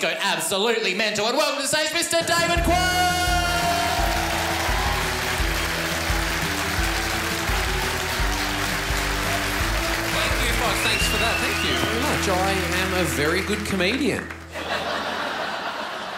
go absolutely mental. And welcome to stage, Mr. David Quirk! Thanks for that. Thank you very much. I am a very good comedian.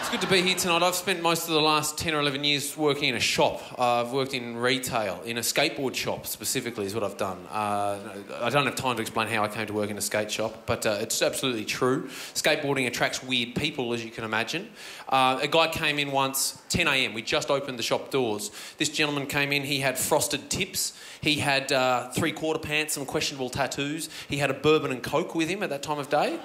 It's good to be here tonight. I've spent most of the last 10 or 11 years working in a shop. I've worked in retail, in a skateboard shop specifically is what I've done. I don't have time to explain how I came to work in a skate shop, but it's absolutely true. Skateboarding attracts weird people, as you can imagine. A guy came in once, 10 a.m. We just opened the shop doors. This gentleman came in, he had frosted tips. He had three-quarter pants, some questionable tattoos. He had a bourbon and coke with him at that time of day.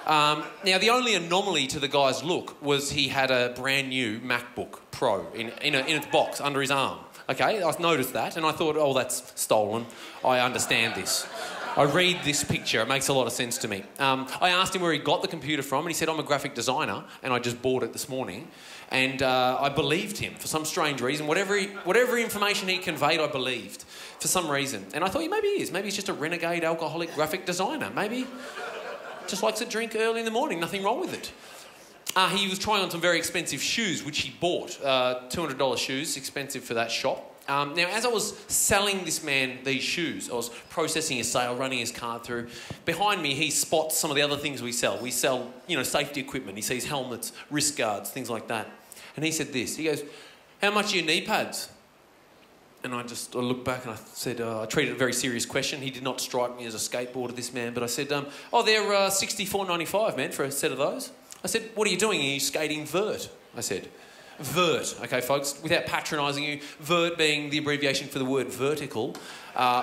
Now, the only anomaly to the guy's look was he had a brand new MacBook Pro in its box under his arm. Okay, I noticed that and I thought, oh, that's stolen. I understand this. I read this picture, it makes a lot of sense to me. I asked him where he got the computer from and he said, I'm a graphic designer and I just bought it this morning. And I believed him for some strange reason. Whatever information he conveyed, I believed for some reason. And I thought, yeah, maybe he is. Maybe he's just a renegade alcoholic graphic designer. Maybe just likes to drink early in the morning. Nothing wrong with it. He was trying on some very expensive shoes, which he bought. $200 shoes, expensive for that shop. Now, as I was selling this man these shoes, I was processing his sale, running his card through. Behind me, he spots some of the other things we sell. We sell, safety equipment. He sees helmets, wrist guards, things like that. And he said this. He goes, how much are your knee pads? And I looked back and I said, I treated it a very serious question. He did not strike me as a skateboarder, this man, but I said, oh, they're $64.95, man, for a set of those. I said, what are you doing? Are you skating vert? I said, vert, okay, folks, without patronising you, vert being the abbreviation for the word vertical.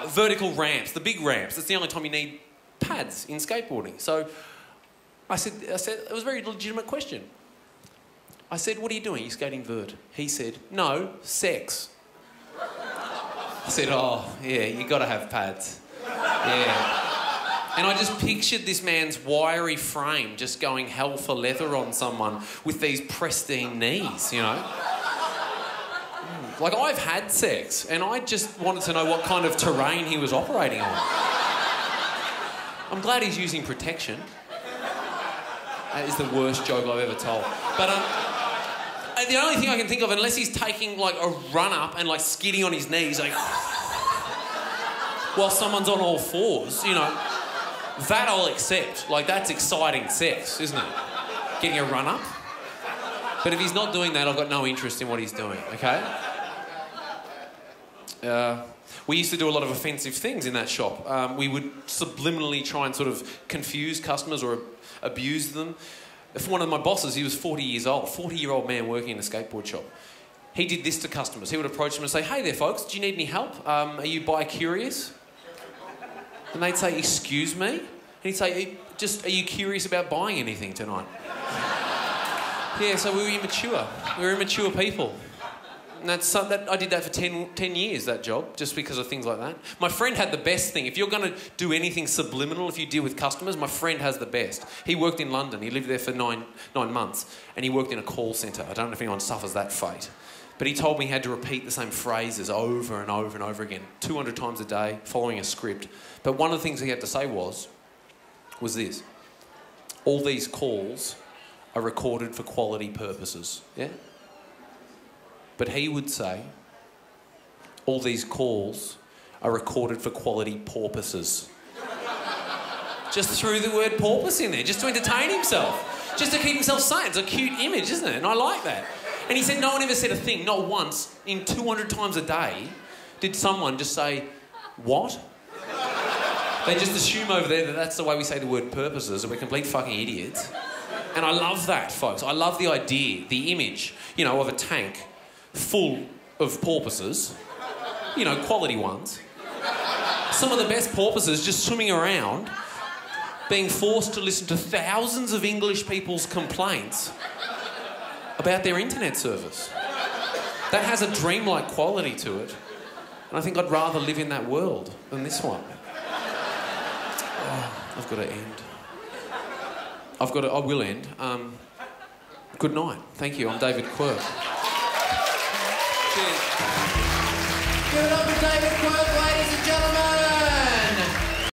Vertical ramps, the big ramps. That's the only time you need pads in skateboarding. So I said, it was a very legitimate question. I said, what are you doing? Are you skating vert? He said, no, sex. I said, oh, yeah, you got to have pads. Yeah. And I just pictured this man's wiry frame just going hell for leather on someone with these pristine knees, Like, I've had sex, and I just wanted to know what kind of terrain he was operating on. I'm glad he's using protection. That is the worst joke I've ever told. But, the only thing I can think of, unless he's taking, like, a run-up and, like, skidding on his knees, like, while someone's on all fours, that I'll accept. Like, that's exciting sex, isn't it? Getting a run-up. But if he's not doing that, I've got no interest in what he's doing, okay? We used to do a lot of offensive things in that shop. We would subliminally try and sort of confuse customers or abuse them. If one of my bosses, he was 40 years old, 40-year-old man working in a skateboard shop. He did this to customers. He would approach them and say, hey there, folks, do you need any help? Are you bi-curious? And they'd say, excuse me? And he'd say, are you curious about buying anything tonight? Yeah, so we were immature. We were immature people. And I did that for 10 years, that job, just because of things like that. My friend had the best thing. If you're going to do anything subliminal, if you deal with customers, my friend has the best. He worked in London. He lived there for nine months. And he worked in a call centre. I don't know if anyone suffers that fate. But he told me he had to repeat the same phrases over and over and over again, 200 times a day, following a script. But one of the things he had to say was this. All these calls are recorded for quality purposes. Yeah? But he would say, all these calls are recorded for quality porpoises. Just threw the word porpoise in there, just to entertain himself. Just to keep himself sane. It's a cute image, isn't it? And I like that. And he said no one ever said a thing, not once, in 200 times a day, did someone just say, what? They just assume over there that that's the way we say the word purposes, and we're complete fucking idiots. And I love that, folks. I love the idea, the image, of a tank full of porpoises, quality ones. Some of the best porpoises just swimming around, being forced to listen to thousands of English people's complaints about their internet service. That has a dreamlike quality to it. And I think I'd rather live in that world than this one. Oh, I've got to end. I will end. Good night. Thank you. I'm David Quirk. Cheers.